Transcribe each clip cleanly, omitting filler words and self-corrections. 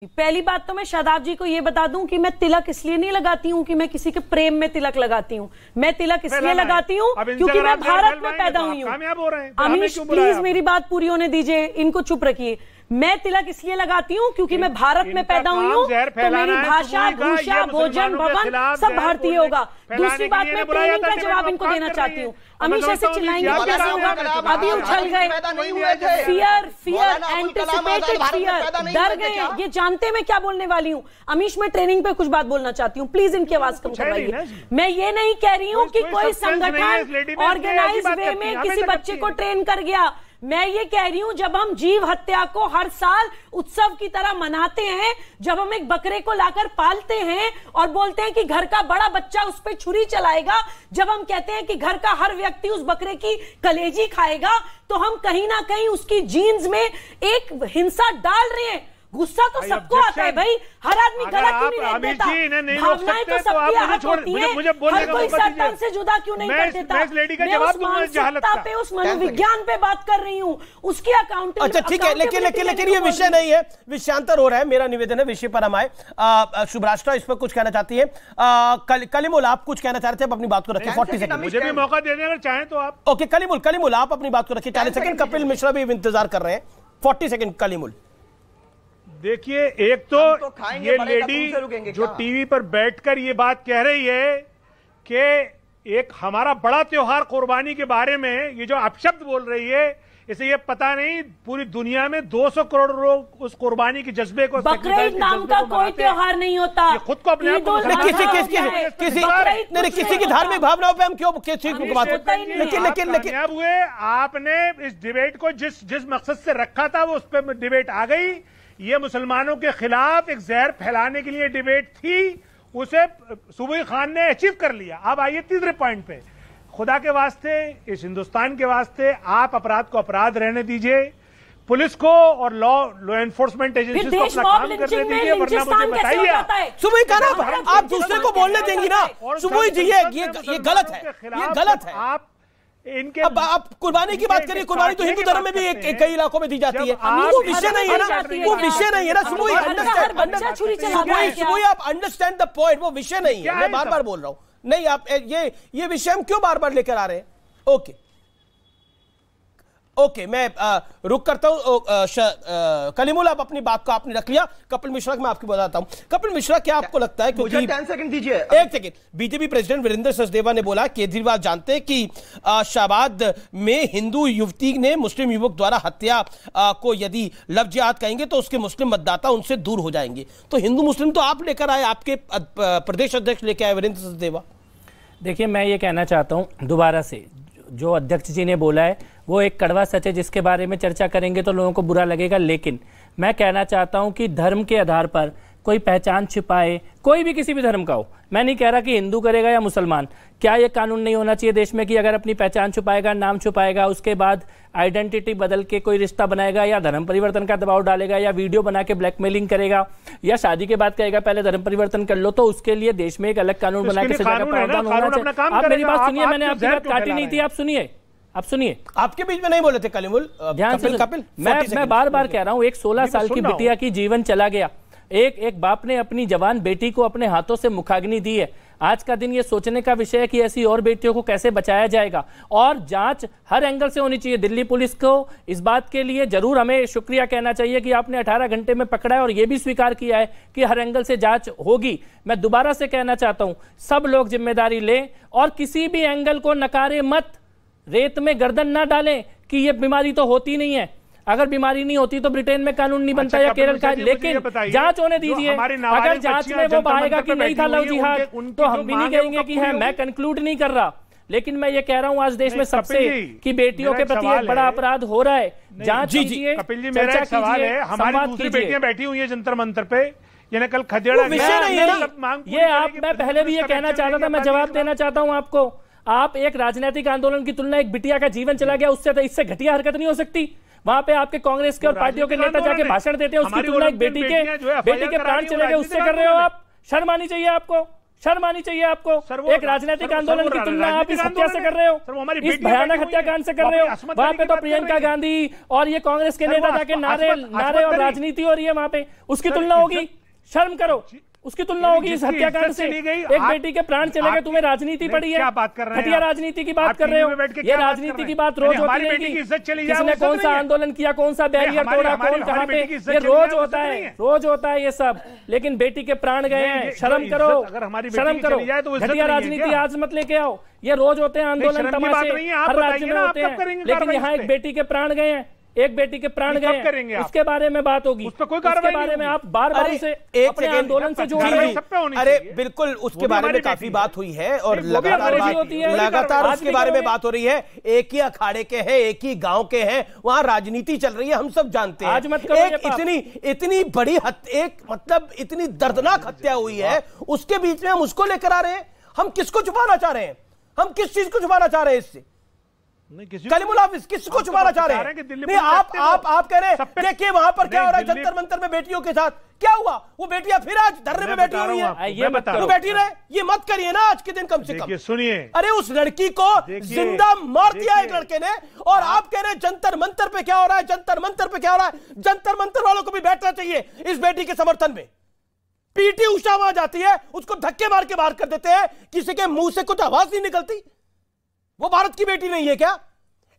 पहली बात तो मैं शादाब जी को ये बता दूं कि मैं तिलक इसलिए नहीं लगाती हूं कि मैं किसी के प्रेम में तिलक लगाती हूं। मैं तिलक इसलिए लगाती हूं क्योंकि मैं भारत में पैदा हुई हूं। अमीश प्लीज मेरी बात पूरी होने दीजिए, इनको चुप रखिए। मैं तिलक इसलिए लगाती हूं क्योंकि मैं भारत में पैदा हुई हूं, तो मेरी भाषा, भूषा, भोजन, भवन सब भारतीय होगा। दूसरी बात, मैं ट्रेनिंग का जवाब इनको देना चाहती हूँ। अमीश ऐसे चिल्लाएंगे तो कैसे होगा? अभी उछल गए, फियर, एंटिसिपेटेड फियर, डर गए, ये जानते मैं क्या बोलने वाली हूँ। अमीश मैं ट्रेनिंग पे कुछ बात बोलना चाहती हूँ, प्लीज इनकी आवाज कम करवाइए। मैं ये नहीं कह रही हूँ कि कोई संगठन ऑर्गेनाइज वे में किसी बच्चे को ट्रेन कर गया। मैं ये कह रही हूं जब हम जीव हत्या को हर साल उत्सव की तरह मनाते हैं, जब हम एक बकरे को लाकर पालते हैं और बोलते हैं कि घर का बड़ा बच्चा उस पर छुरी चलाएगा, जब हम कहते हैं कि घर का हर व्यक्ति उस बकरे की कलेजी खाएगा, तो हम कहीं ना कहीं उसकी जीन्स में एक हिंसा डाल रहे हैं। गुस्सा तो सबको आता है भाई, हर आदमी गलत क्यों नहीं देता? भावनाएं तो सबकी आहत होती हैं, हर कोई सत्ता से जुदा क्यों नहीं कर देता? मैं उस मानसिकता पे, उस मनोविज्ञान पे बात कर रही हूँ, उसकी अकाउंट। अच्छा ठीक है, लेकिन ये विषय नहीं है, विषयांतर हो रहा है। मेरा निवेदन है विषय पर हम आए। शुभराष्ट्र इस पर कुछ कहना चाहती है? कलीमुल आप कुछ कहना चाह रहे थे, अपनी बात को रखिए। 40 सेकंड मुझे भी मौका देने अगर चाहें तो आप। ओके कलीमुल आप अपनी बात को रखिए। 40 सेकंड। कपिल मिश्रा भी इंतजार कर रहे हैं। 40 सेकंड कलीमुल। देखिए, एक तो ये लेडी जो टीवी पर बैठकर ये बात कह रही है कि एक हमारा बड़ा त्योहार कुर्बानी के बारे में ये जो अपशब्द बोल रही है, इसे ये पता नहीं पूरी दुनिया में 200 करोड़ लोग उस कुर्बानी के जज्बे को, बकरीद नाम का कोई त्योहार नहीं होता। खुद को अपने आप किसी की धार्मिक भावनाओं पे हम क्यों लेकिन हुए? आपने इस डिबेट को जिस मकसद से रखा था वो उस पर डिबेट आ गई। ये मुसलमानों के खिलाफ एक जहर फैलाने के लिए डिबेट थी, उसे सूबी खान ने अचीव कर लिया। अब आइए तीसरे पॉइंट पे। खुदा के वास्ते, इस हिंदुस्तान के वास्ते आप अपराध को अपराध रहने दीजिए, पुलिस को और लॉ एनफोर्समेंट एजेंसी को अपना काम करने दीजिए, वरना मुझे बताइए। सुबह कहा आप दूसरे को बोलने देंगी ना? सुबह जी ये गलत है, ये गलत है। आप इनके अब आप कुर्बानी की बात करिए। कुर्बानी तो हिंदू धर्म में भी कई इलाकों में दी जाती है। वो विषय नहीं है ना, वो विषय नहीं है ना। सुबह आप अंडरस्टैंड द पॉइंट, वो विषय नहीं है। मैं बार बार बोल रहा हूं, नहीं आप ये विषय हम क्यों बार बार लेकर आ रहे हैं? ओके मैं रुक करता हूं। कलीमुल आप अपनी बात को आपने रख लिया। कपिल मिश्रा मैं आपको बताता हूं। कपिल मिश्रा क्या आपको लगता है, क्योंकि 10 सेकंड दीजिए, एक second. BJP president Virendra Sachdeva ने बोला केजरीवाल जानते हैं कि शाहबाद में हिंदू युवती ने मुस्लिम युवक द्वारा हत्या को यदि लव जिहाद कहेंगे तो उसके मुस्लिम मतदाता उनसे दूर हो जाएंगे। तो हिंदू मुस्लिम तो आप लेकर आए, आपके प्रदेश अध्यक्ष लेकर आए वीरेंद्र सचदेवा। देखिए मैं ये कहना चाहता हूं दोबारा से, जो अध्यक्ष जी ने बोला है वो एक कड़वा सच है जिसके बारे में चर्चा करेंगे तो लोगों को बुरा लगेगा। लेकिन मैं कहना चाहता हूं कि धर्म के आधार पर कोई पहचान छिपाए, कोई भी किसी भी धर्म का हो, मैं नहीं कह रहा कि हिंदू करेगा या मुसलमान, क्या ये कानून नहीं होना चाहिए देश में कि अगर अपनी पहचान छुपाएगा, नाम छुपाएगा, उसके बाद आइडेंटिटी बदल के कोई रिश्ता बनाएगा या धर्म परिवर्तन का दबाव डालेगा या वीडियो बना के ब्लैकमेलिंग करेगा या शादी के बाद कहेगा पहले धर्म परिवर्तन कर लो, तो उसके लिए देश में एक अलग कानून बना के सजा का प्रावधान होना चाहिए। आप मेरी बात सुनिए, मैंने आपकी बात काटी नहीं थी, आप सुनिए। आपके बीच में नहीं बोले थे कलीमुल, ध्यान से। मैं बार बार कह रहा हूं, एक 16 साल की बिटिया की जीवन चला गया। एक बाप ने अपनी जवान बेटी को अपने हाथों से मुखाग्नि दी है। आज का दिन ये सोचने का विषय है कि ऐसी और बेटियों को कैसे बचाया जाएगा, और जांच हर एंगल से होनी चाहिए। दिल्ली पुलिस को इस बात के लिए जरूर हमें शुक्रिया कहना चाहिए कि आपने 18 घंटे में पकड़ा है और ये भी स्वीकार किया है कि हर एंगल से जांच होगी। मैं दोबारा से कहना चाहता हूं, सब लोग जिम्मेदारी लें और किसी भी एंगल को नकारे मत, रेत में गर्दन ना डालें कि ये बीमारी तो होती नहीं है। अगर बीमारी नहीं होती तो ब्रिटेन में कानून नहीं बनता या केरल का। लेकिन जांच होने दीजिए। अगर जांच में वो पाएगा कि नहीं था लव जिहाद तो हम भी नहीं कहेंगे कि है। मैं कंक्लूड नहीं कर रहा, लेकिन मैं ये कह रहा हूं आज देश में सबसे कि बेटियों के प्रति एक बड़ा अपराध हो रहा है। जांच कीजिए, कपिल जी मेरा एक सवाल है, हमारी दूसरी बेटियां बैठी हुई है जंतर मंतर पे, ये कल खदेड़ा विषय नहीं है ये आप, मैं पहले भी ये कहना चाहता था, मैं जवाब देना चाहता हूं आपको। आप एक राजनीतिक आंदोलन की तुलना एक बिटिया का जीवन चला गया उससे, तो इससे घटिया हरकत नहीं हो सकती। वहां पे आपके कांग्रेस के और पार्टियों के नेता जाके भाषण देते हैं, उसकी तुलना एक बेटी के प्राण चले गए उससे कर रहे हो आप। शर्म आनी चाहिए आपको, शर्म आनी चाहिए आपको। एक राजनीतिक आंदोलन की तुलना आप इस हत्या से कर रहे हो, इस भयानक हत्याकांड से कर रहे हो। वहां पे तो प्रियंका गांधी और ये कांग्रेस के नेता जाके नारे और राजनीति हो रही है वहां पे, उसकी तुलना होगी? शर्म करो, उसकी तुलना होगी इस हत्याकांड से। एक बेटी के प्राण चले गए, तुम्हें राजनीति पड़ी है? क्या बात कर रहे हैं? घटिया राजनीति की बात कर रहे हो। ये राजनीति की बात रोज होती रहेगी। किसने कौन सा आंदोलन किया, कौन सा बैरियर तोड़ा, कौन कहां पे, ये रोज होता है, रोज होता है ये सब। लेकिन बेटी के प्राण गए हैं, शर्म करो, शर्म करो। घटिया राजनीति आज मत लेके आओ, ये रोज होते हैं आंदोलन, तमाशे हर राज्य में होते हैं। लेकिन यहाँ एक बेटी के प्राण गए हैं, एक बेटी के प्राण गए, उसके बारे में बात होगी, उसके बारे में आप बार बार उसे अपने आंदोलन से जोड़ रहे हैं। अरे बिल्कुल, उसके बारे में काफी बात हुई है और लगातार उसके बारे में बात हो रही है। एक ही अखाड़े के हैं, एक ही गांव के हैं, वहां राजनीति चल रही है, हम सब जानते हैं। आज मत करो इतनी बड़ी एक मतलब इतनी दर्दनाक हत्या हुई है, उसके बीच में हम उसको लेकर आ रहे हैं। हम किसको छुपाना चाह रहे हैं? हम किस चीज को छुपाना चाह रहे हैं इससे? कलीमुल हाफिज किसको छुपाना चाह रहे हैं? नहीं, आप कह रहे हैं देखिए वहां पर क्या हो रहा है जंतर मंतर में बेटियों के साथ। क्या हुआ? वो बेटियां फिर आज धरने में बैठी हुई है, ये मत वो बैठी रहे, ये मत करिए ना आज के दिन कम से कम। सुनिए, अरे उस लड़की को जिंदा मार दिया एक लड़के ने, और आप कह रहे हैं जंतर मंतर पे क्या हो रहा है, जंतर मंतर पे क्या हो रहा है? जंतर मंतर वालों को भी बैठना चाहिए इस बेटी के समर्थन में। पीटी उषा वहां जाती है, उसको धक्के मार के बाहर कर देते हैं, किसी के मुंह से कुछ आवाज नहीं निकलती। वो भारत की बेटी नहीं है क्या?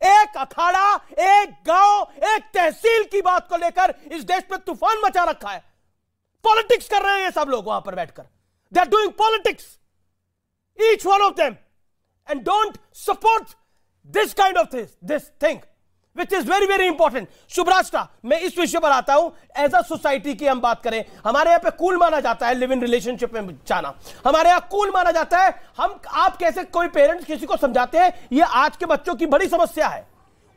एक अखाड़ा, एक गांव, एक तहसील की बात को लेकर इस देश में तूफान मचा रखा है। पॉलिटिक्स कर रहे हैं ये सब लोग वहां पर बैठकर। They are doing politics, each one of them, and don't support this kind of this thing which is very very important. Shubhrashtra, मैं इस विषय पर आता हूं। एज अ सोसाइटी की हम बात करें, हमारे यहां पे कूल माना जाता है लिव इन रिलेशनशिप में जाना, हमारे यहां कूल माना जाता है। आप कैसे कोई पेरेंट्स किसी को समझाते हैं, ये आज के बच्चों की बड़ी समस्या है।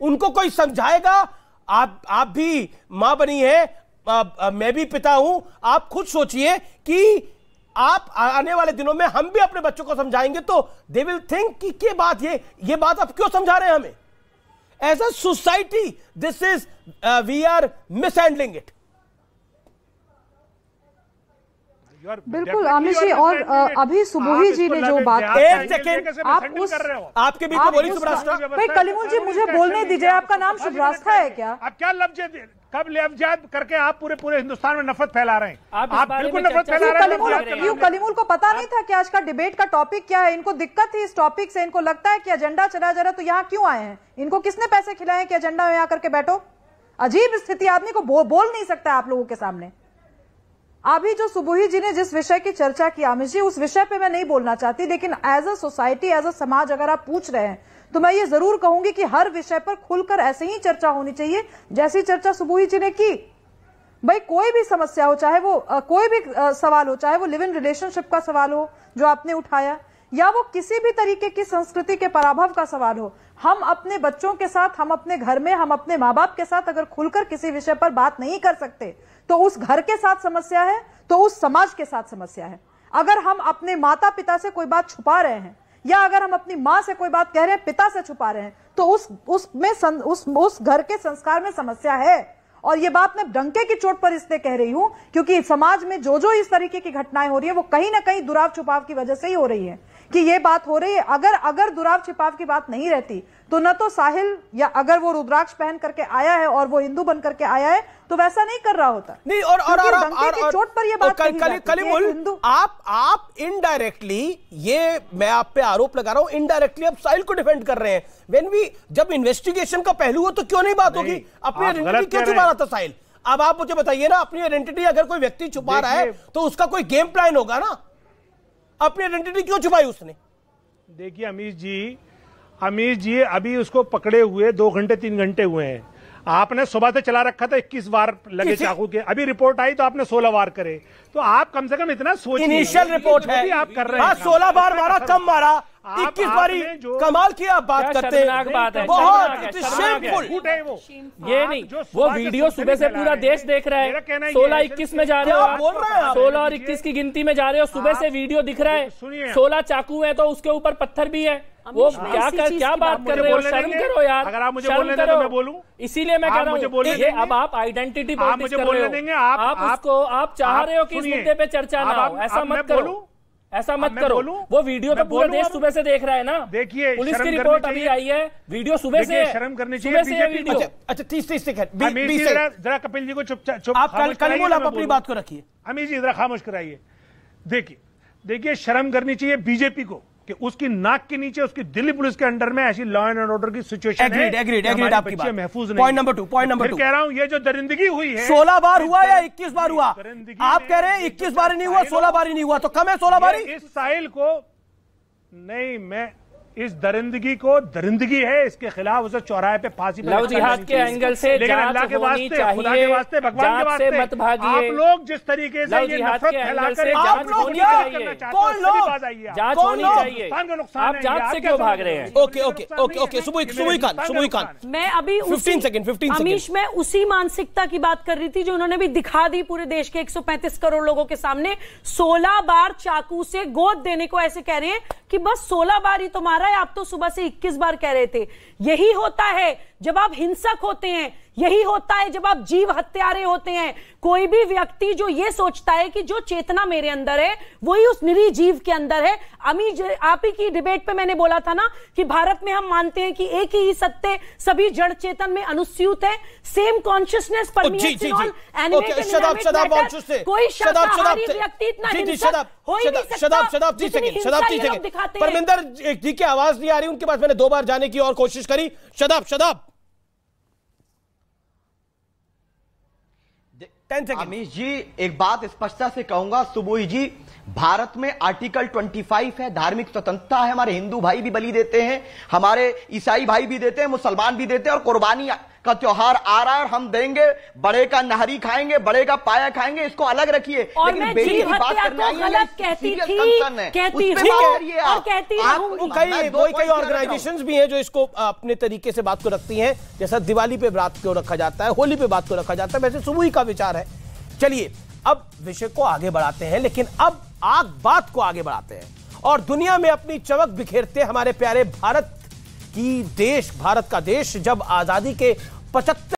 उनको कोई समझाएगा, आप भी मां बनी है, मैं भी पिता हूं। आप खुद सोचिए कि आप आने वाले दिनों में हम भी अपने बच्चों को समझाएंगे तो दे विल थिंक कि ये बात आप क्यों समझा रहे हैं हमें? As a society, this is we are mishandling it. बिल्कुल आमिर जी, और अभी सुबोही जी ने जो बात, एक सेकेंड, आप उस आपके बीच में बोली शुभराष्ट्र। भाई कलीमुल जी मुझे बोलने दीजिए, आपका नाम शुभराष्ट्र है क्या? आप क्या कब लफ्ज़ करके आप पूरे हिंदुस्तान में नफरत फैला रहे हैं? आप बिल्कुल नफरत फैला रहे हैं। कलीमुल को पता नहीं था कि आज का डिबेट का टॉपिक क्या है? इनको दिक्कत थी इस टॉपिक से, इनको लगता है कि एजेंडा चला जा रहा, तो यहाँ क्यों आए हैं? इनको किसने पैसे खिलाए कि एजेंडा में आकर के बैठो? अजीब स्थिति, आदमी को बोल नहीं सकता आप लोगों के सामने। अभी जो सुबोही जी ने जिस विषय की चर्चा की आमिर जी, उस विषय पे मैं नहीं बोलना चाहती, लेकिन as a society, as a समाज अगर आप पूछ रहे हैं तो मैं ये जरूर कहूंगी कि हर विषय पर खुलकर ऐसे ही चर्चा होनी चाहिए जैसी चर्चा सुबोही जी ने की। भाई कोई भी समस्या हो, चाहे वो कोई भी सवाल हो, चाहे वो लिव इन रिलेशनशिप का सवाल हो जो आपने उठाया, या वो किसी भी तरीके की संस्कृति के पराभव का सवाल हो, हम अपने बच्चों के साथ, हम अपने घर में, हम अपने माँ बाप के साथ अगर खुलकर किसी विषय पर बात नहीं कर सकते तो उस घर के साथ समस्या है, तो उस समाज के साथ समस्या है। अगर हम अपने माता पिता से कोई बात छुपा रहे हैं, या अगर हम अपनी माँ से कोई बात कह रहे हैं, पिता से छुपा रहे हैं, तो उस घर के संस्कार में समस्या है। और ये बात मैं डंके की चोट पर इसलिए कह रही हूं क्योंकि समाज में जो इस तरीके की घटनाएं हो रही है वो कहीं ना कहीं दुराव छुपाव की वजह से ही हो रही है कि ये बात हो रही है। अगर दुराव छिपाव की बात नहीं रहती तो न तो साहिल, या अगर वो रुद्राक्ष पहन करके आया है और वो हिंदू बन करके आया है तो वैसा नहीं कर रहा होता। नहीं, और चोट पर ये बात कलीमुल, आप इनडायरेक्टली, ये मैं आप पे आरोप लगा रहा हूं, इनडायरेक्टली आप साहिल को डिफेंड कर रहे हैं। जब इन्वेस्टिगेशन का पहलू हो तो क्यों नहीं बात होगी? अपनी आइडेंटिटी क्यों छुपा रहा था साहिल? अब आप मुझे बताइए ना, अपनी आइडेंटिटी अगर कोई व्यक्ति छुपा रहा है तो उसका कोई गेम प्लान होगा ना। अपनी आइडेंटिटी क्यों छुपाई उसने? देखिए अमीर जी अभी उसको पकड़े हुए 2 घंटे 3 घंटे हुए हैं। आपने सुबह से चला रखा था 21 बार लगे चाकू के, अभी रिपोर्ट आई तो आपने 16 बार करे। तो आप कम से कम इतना सोचिए। इनिशियल रिपोर्ट है, आप कर रहे हैं। 16 बार मारा, कम मारा, 21 बारी कमाल की आप बात करते हैं। बहुत शेमफुल। ये नहीं, वो वीडियो सुबह से पूरा देश देख रहा है। 16-21 में जा रहे हो, बोल रहे हैं 16 और 21 की गिनती में जा रहे हो। सुबह से वीडियो दिख रहा है, 16 चाकू है तो उसके ऊपर पत्थर भी है। वो क्या बात कर रहे हो? शर्म करो यार। अगर आप मुझे बोलने दें तो मैं बोलूं। इसीलिए मैं कह रहा हूं, ये अब आप आइडेंटिटी पॉलिटिक्स कर रहे हो। आप चाह रहे हो कि इस मुद्दे पे चर्चा ना हो, ऐसा मत करो, ऐसा मत करो। वो वीडियो तो पूरा देश सुबह से देख रहा है ना। देखिए पुलिस की रिपोर्ट अभी आई है, वीडियो सुबह से, शर्म करनी चाहिए वीडियो। अच्छा 30 सेकंड जरा कपिल जी को चुप आप अपनी बात को रखिए। अमीर जी जरा खामोश कराइए। देखिए शर्म करनी चाहिए बीजेपी को कि उसकी नाक के नीचे उसकी दिल्ली पुलिस के अंडर में ऐसी लॉ एंड ऑर्डर की सिचुएशन है। एग्रीड आपकी बात महफूज नहीं। पॉइंट नंबर 2 कह रहा हूं ये जो दरिंदगी हुई है 16 बार हुआ या 21 बार हुआ? आप कह रहे हैं 21 बार नहीं हुआ, 16 बार ही नहीं हुआ, तो कम है 16 बार ही। इस साहिल को नहीं, मैं इस दरिंदगी को दरिंदगी है, इसके खिलाफ उसे चौराहे पे फांसी पे लव जिहाद के एंगल से अल्लाह के वास्ते, खुदा के वास्ते, भगवान के वास्ते मत भागिए। आप लोग जिस तरीके से ये नफरत फैलाकर जांच होनी चाहिए, कौन लोग जांच होनी चाहिए। आप जांच से क्यों भाग रहे हैं? ओके सुबुई खान मैं अभी 15 सेकंड अमीश, मैं उसी मानसिकता की बात कर रही थी जो उन्होंने भी दिखा दी पूरे देश के 135 करोड़ लोगों के सामने। 16 बार चाकू से गोद देने को ऐसे कह रहे हैं कि बस 16 बार ही तो मारा है, आप तो सुबह से 21 बार कह रहे थे। यही होता है जब आप हिंसक होते हैं, यही होता है जब आप जीव हत्यारे होते हैं। कोई भी व्यक्ति जो ये सोचता है कि जो चेतना मेरे अंदर है वही उस निरीह जीव के अंदर है। आप ही की डिबेट पे मैंने बोला था ना कि भारत में हम मानते हैं कि एक ही सत्य सभी जड़ चेतन में अनुस्यूत है, same consciousness permeates in all animate and inanimate matter. कोई शाकाहारी व्यक्ति इतना हिंसक हो ही नहीं सकता जितनी हिंसा ये लोग दिखाते हैं। परमिंदर जी की आवाज नहीं आ रही, उनके पास मैंने 2 बार जाने की और कोशिश करी। शदाब अमीश जी, एक बात स्पष्टता से कहूंगा, सुबोही जी, भारत में आर्टिकल 25 है, धार्मिक स्वतंत्रता है। हमारे हिंदू भाई भी बलि देते हैं, हमारे ईसाई भाई भी देते हैं, मुसलमान भी देते हैं, और कुर्बानी का त्योहार आ रहा है और हम देंगे। बड़े का नहरी खाएंगे, बड़े का पाया खाएंगे, इसको अलग रखिए। लेकिन बेटी की बात करना गलत कहती थी, कहती हूं। कई ऑर्गेनाइजेशंस भी हैं जो इसको अपने तरीके से बात को रखती हैं, जैसा दिवाली पे बात को रखा जाता है, होली पे बात को रखा जाता है, वैसे सुबह का विचार है। चलिए अब विषय को आगे बढ़ाते हैं, लेकिन अब बात को आगे बढ़ाते हैं और दुनिया में अपनी चमक बिखेरते हमारे प्यारे भारत का देश जब आजादी के 75